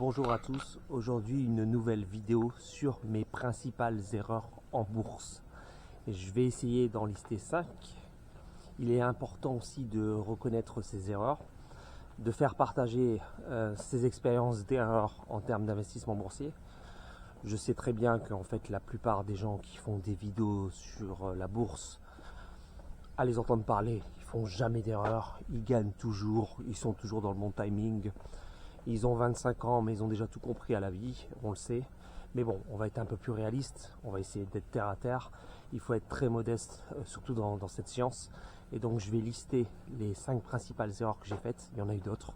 Bonjour à tous, aujourd'hui une nouvelle vidéo sur mes principales erreurs en bourse. Et je vais essayer d'en lister 5. Il est important aussi de reconnaître ces erreurs, de faire partager ces expériences d'erreurs en termes d'investissement boursier. Je sais très bien qu'en fait la plupart des gens qui font des vidéos sur la bourse, à les entendre parler, ils font jamais d'erreur, ils gagnent toujours, ils sont toujours dans le bon timing. Ils ont 25 ans, mais ils ont déjà tout compris à la vie, on le sait. Mais bon, on va être un peu plus réaliste, on va essayer d'être terre à terre. Il faut être très modeste, surtout dans cette science. Et donc je vais lister les 5 principales erreurs que j'ai faites. Il y en a eu d'autres,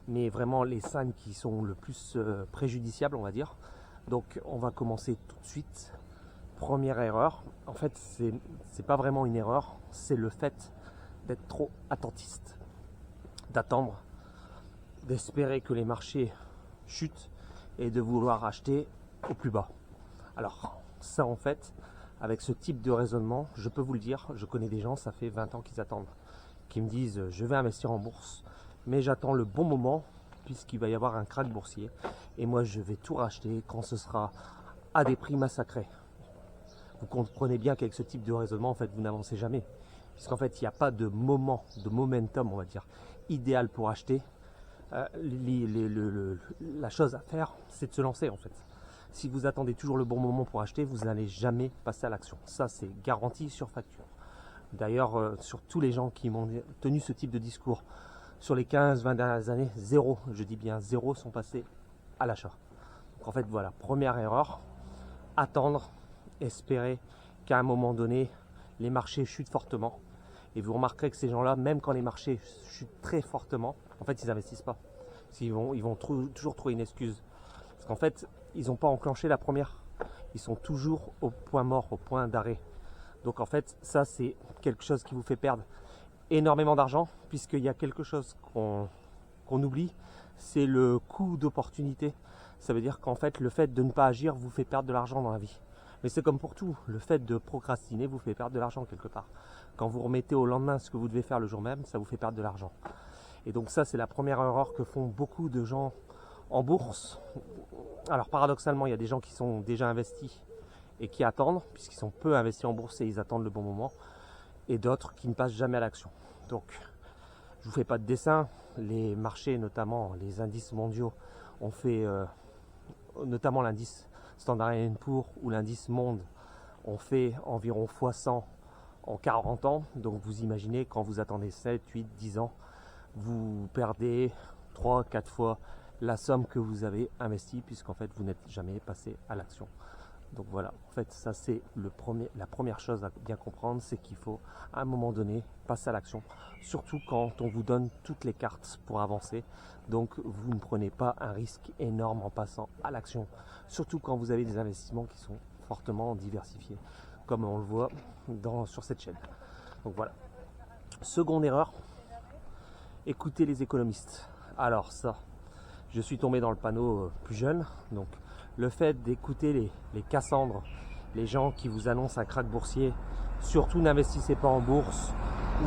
mais vraiment les 5 qui sont le plus préjudiciables, on va dire. Donc on va commencer tout de suite. Première erreur, en fait c'est pas vraiment une erreur, c'est le fait d'être trop attentiste, d'attendre, d'espérer que les marchés chutent et de vouloir acheter au plus bas. Alors ça, en fait, avec ce type de raisonnement, je peux vous le dire, je connais des gens, ça fait 20 ans qu'ils attendent, qui me disent je vais investir en bourse, mais j'attends le bon moment puisqu'il va y avoir un krach boursier et moi je vais tout racheter quand ce sera à des prix massacrés. Vous comprenez bien qu'avec ce type de raisonnement, en fait, vous n'avancez jamais, puisqu'en fait il n'y a pas de moment, de momentum, on va dire, idéal pour acheter. La chose à faire, c'est de se lancer en fait. Si vous attendez toujours le bon moment pour acheter, vous n'allez jamais passer à l'action. Ça, c'est garanti sur facture. D'ailleurs, sur tous les gens qui m'ont tenu ce type de discours, sur les 15-20 dernières années, zéro, je dis bien zéro, sont passés à l'achat. Donc en fait, voilà, première erreur, attendre, espérer qu'à un moment donné, les marchés chutent fortement. Et vous remarquerez que ces gens-là, même quand les marchés chutent très fortement, en fait, ils n'investissent pas. Ils vont toujours trouver une excuse. Parce qu'en fait, ils n'ont pas enclenché la première. Ils sont toujours au point mort, au point d'arrêt. Donc en fait, ça, c'est quelque chose qui vous fait perdre énormément d'argent, puisqu'il y a quelque chose qu'on oublie, c'est le coût d'opportunité. Ça veut dire qu'en fait, le fait de ne pas agir vous fait perdre de l'argent dans la vie. Mais c'est comme pour tout, le fait de procrastiner vous fait perdre de l'argent quelque part. Quand vous remettez au lendemain ce que vous devez faire le jour même, ça vous fait perdre de l'argent. Et donc ça, c'est la première erreur que font beaucoup de gens en bourse. Alors paradoxalement, il y a des gens qui sont déjà investis et qui attendent, puisqu'ils sont peu investis en bourse et ils attendent le bon moment, et d'autres qui ne passent jamais à l'action. Donc, je ne vous fais pas de dessin. Les marchés, notamment les indices mondiaux, ont fait, notamment l'indice Standard & Poor's ou l'indice Monde, ont fait environ x100 en 40 ans. Donc vous imaginez, quand vous attendez 7, 8, 10 ans, vous perdez 3-4 fois la somme que vous avez investie, puisqu'en fait vous n'êtes jamais passé à l'action. Donc voilà, en fait ça c'est la première chose à bien comprendre, c'est qu'il faut à un moment donné passer à l'action, surtout quand on vous donne toutes les cartes pour avancer. Donc vous ne prenez pas un risque énorme en passant à l'action, surtout quand vous avez des investissements qui sont fortement diversifiés, comme on le voit sur cette chaîne. Donc voilà. Seconde erreur, écoutez les économistes. Alors ça, je suis tombé dans le panneau plus jeune, donc le fait d'écouter les Cassandres, les gens qui vous annoncent un krach boursier, surtout n'investissez pas en bourse,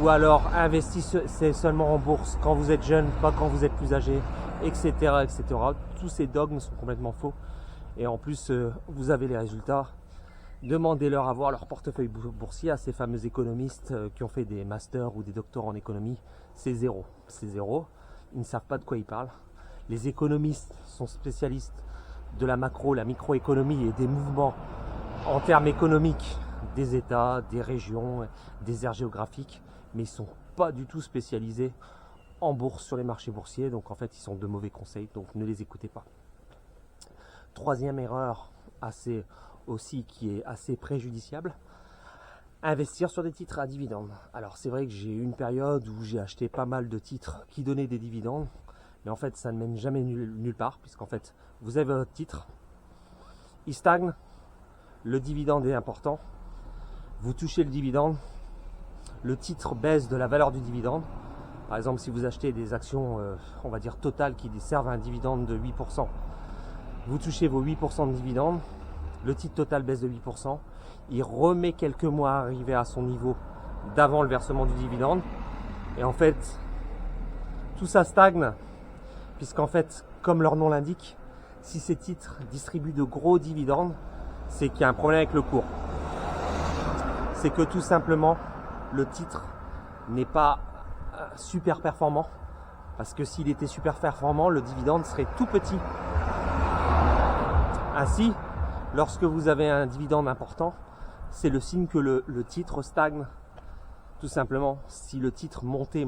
ou alors investissez seulement en bourse quand vous êtes jeune, pas quand vous êtes plus âgé, etc., etc. Tous ces dogmes sont complètement faux, et en plus vous avez les résultats. Demandez-leur à voir leur portefeuille boursier à ces fameux économistes qui ont fait des masters ou des doctorats en économie. C'est zéro. C'est zéro. Ils ne savent pas de quoi ils parlent. Les économistes sont spécialistes de la macro, la microéconomie et des mouvements en termes économiques des États, des régions, des aires géographiques, mais ils ne sont pas du tout spécialisés en bourse sur les marchés boursiers. Donc en fait, ils sont de mauvais conseils, donc ne les écoutez pas. Troisième erreur qui est assez préjudiciable, investir sur des titres à dividendes. Alors c'est vrai que j'ai eu une période où j'ai acheté pas mal de titres qui donnaient des dividendes, mais en fait ça ne mène jamais nulle part, puisqu'en fait vous avez votre titre, il stagne, le dividende est important, vous touchez le dividende, le titre baisse de la valeur du dividende. Par exemple, si vous achetez des actions, on va dire Total, qui servent à un dividende de 8%, vous touchez vos 8% de dividende, le titre Total baisse de 8%, il remet quelques mois à arriver à son niveau d'avant le versement du dividende, et en fait, tout ça stagne, puisqu'en fait, comme leur nom l'indique, Si ces titres distribuent de gros dividendes, c'est qu'il y a un problème avec le cours. C'est que tout simplement, le titre n'est pas super performant. Parce que s'il était super performant, le dividende serait tout petit. Ainsi, lorsque vous avez un dividende important, c'est le signe que le titre stagne. Tout simplement, si le titre montait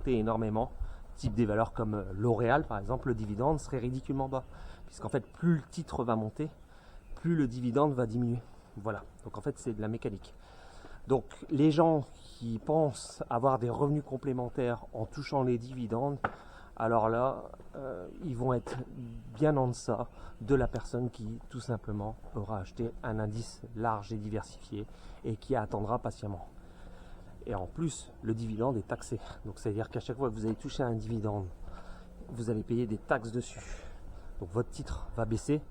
énormément, type des valeurs comme L'Oréal par exemple, le dividende serait ridiculement bas. Puisqu'en fait, plus le titre va monter, plus le dividende va diminuer. Voilà, donc en fait c'est de la mécanique. Donc les gens qui pensent avoir des revenus complémentaires en touchant les dividendes, alors là, ils vont être bien en deçà de la personne qui tout simplement aura acheté un indice large et diversifié et qui attendra patiemment. Et en plus, le dividende est taxé. Donc c'est-à-dire qu'à chaque fois que vous allez toucher un dividende, vous allez payer des taxes dessus. Donc votre titre va baisser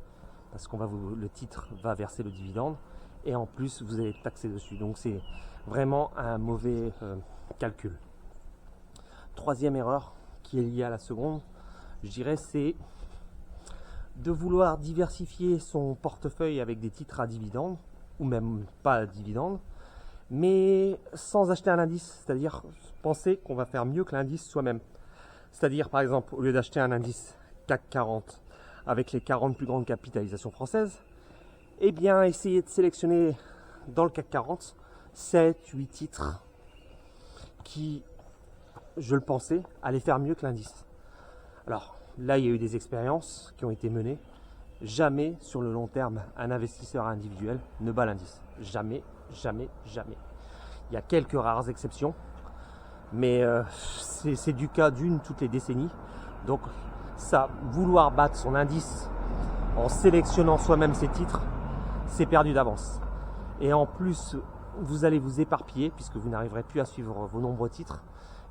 parce le titre va verser le dividende et en plus vous allez être taxé dessus. Donc c'est vraiment un mauvais calcul. Troisième erreur qui est liée à la seconde, je dirais, c'est de vouloir diversifier son portefeuille avec des titres à dividendes ou même pas à dividendes, mais sans acheter un indice, c'est-à-dire penser qu'on va faire mieux que l'indice soi-même. C'est-à-dire par exemple, au lieu d'acheter un indice CAC 40 avec les 40 plus grandes capitalisations françaises, eh bien essayer de sélectionner dans le CAC 40 7-8 titres qui, je le pensais, allaient faire mieux que l'indice. Alors là, il y a eu des expériences qui ont été menées. Jamais sur le long terme, un investisseur individuel ne bat l'indice. Jamais, jamais, jamais. Il y a quelques rares exceptions, mais c'est du cas d'une toutes les décennies. Donc ça, vouloir battre son indice en sélectionnant soi-même ses titres, c'est perdu d'avance. Et en plus, vous allez vous éparpiller puisque vous n'arriverez plus à suivre vos nombreux titres.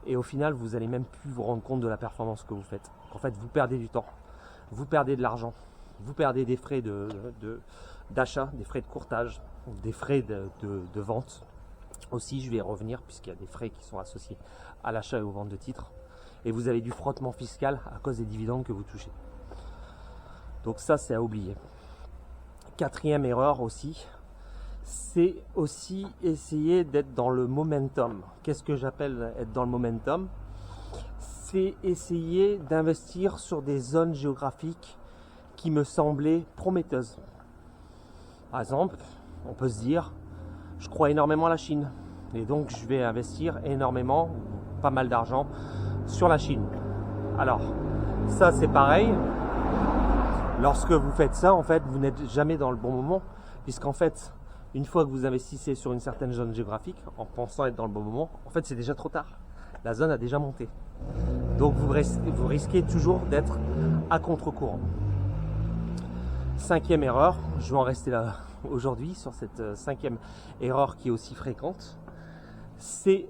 Et au final, vous allez même plus vous rendre compte de la performance que vous faites. En fait, vous perdez du temps, vous perdez de l'argent, vous perdez des frais d'achat, des frais de courtage, des frais de vente. Aussi, je vais y revenir puisqu'il y a des frais qui sont associés à l'achat et aux ventes de titres. Et vous avez du frottement fiscal à cause des dividendes que vous touchez. Donc ça, c'est à oublier. Quatrième erreur aussi, c'est aussi essayer d'être dans le momentum. Qu'est-ce que j'appelle être dans le momentum? C'est essayer d'investir sur des zones géographiques qui me semblaient prometteuses. Par exemple, on peut se dire, je crois énormément à la Chine et donc je vais investir énormément, pas mal d'argent sur la Chine. Alors, ça c'est pareil. Lorsque vous faites ça, en fait, vous n'êtes jamais dans le bon moment, puisqu'en fait, une fois que vous investissez sur une certaine zone géographique, en pensant être dans le bon moment, en fait, c'est déjà trop tard. La zone a déjà monté. Donc, vous risquez toujours d'être à contre-courant. Cinquième erreur, je vais en rester là aujourd'hui sur cette cinquième erreur qui est aussi fréquente, c'est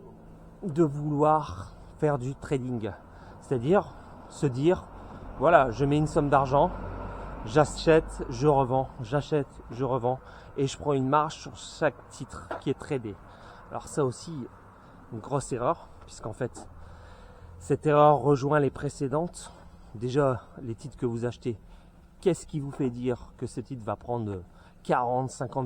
de vouloir faire du trading. C'est-à-dire se dire, voilà, je mets une somme d'argent, j'achète, je revends, j'achète, je revends et je prends une marge sur chaque titre qui est tradé. Alors ça aussi, une grosse erreur, puisqu'en fait, cette erreur rejoint les précédentes. Déjà, les titres que vous achetez, qu'est-ce qui vous fait dire que ce titre va prendre 40, 50